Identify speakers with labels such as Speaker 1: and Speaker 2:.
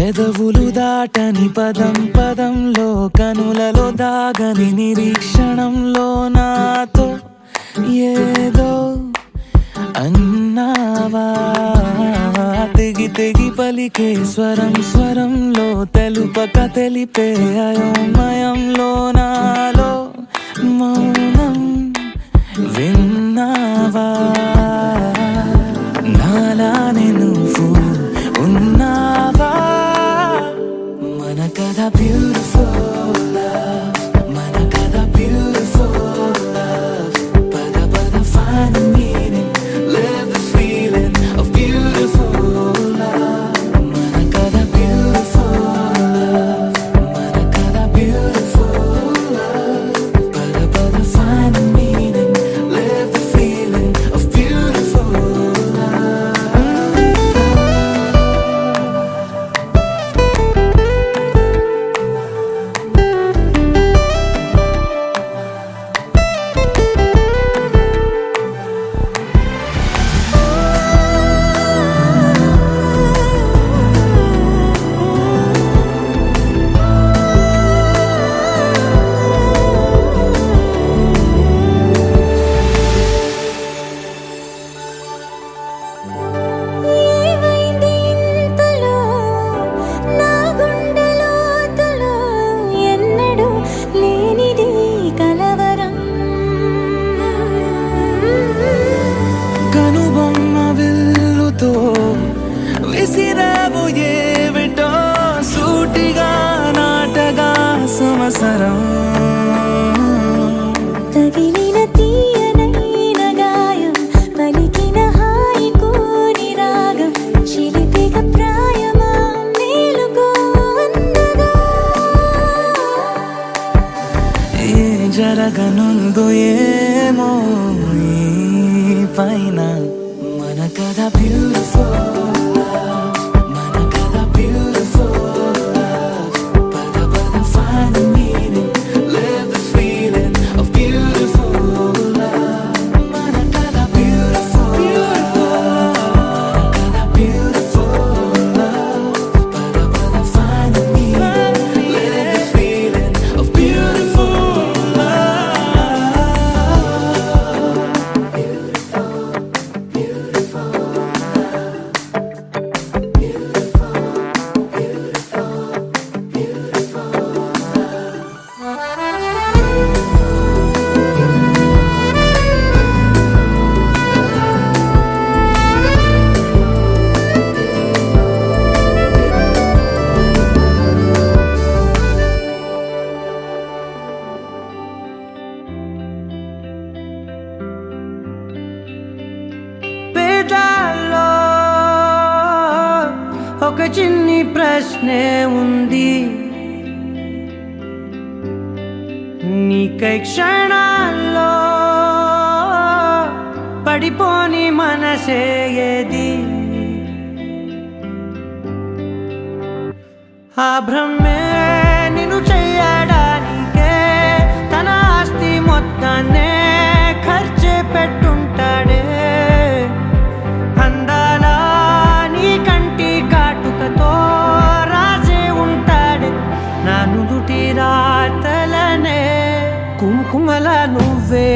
Speaker 1: పెదవులు దాటని పదం పదంలో కనులలో దాగని నిరీక్షణంలో నాతో ఏదో అన్నావా తెగి తెగి పలికే స్వరం స్వరంలో తెలుపక తెలిపే అయోమయంలో నాలో మౌనం విన్నావా నాలానే నువ్వు ఉన్నావా మన కథ బ్యూటిఫుల్ మన కథ బ్యూటిఫుల్ పద పద find the meaning live the feeling of beautiful మన కథ beautiful మన కథ beautiful పద పద find the meaning live the feeling of beautiful విసిరావు ఏమిటో సూటిగా నాటగా సంవత్సరం
Speaker 2: తగిలిన తీయనైన గాయం పలికిన హాయి కోరి రాగం చిలిపిక ప్రాయమా మేలుకో అన్నగా
Speaker 1: ఏ జరగనుందో ఏమో ఈ పైన మన కథ బ్యూటిఫుల్ మన కథ బ్యూటిఫుల్ పద పద find the meaning live the feeling of beautiful మన కథ beautiful మన కథ beautiful పద పద find the meaning live the feeling of beautiful
Speaker 3: పేదాల్లో ఒక చిన్ని ప్రశ్నే ఉంది నీకై క్షణాల్లో పడిపోని మనసే ఏది ఆ భ్రమే నిన్ను చెయ్యడానికే తన ఆస్తి మొత్తాన్నే ఖర్చు పెట్టుంటాడే అందాల నీ కంటి కాటుకతో రాసే ఉంటాడే నా నుదుటి రాతలనే కుంకుమల నువ్వే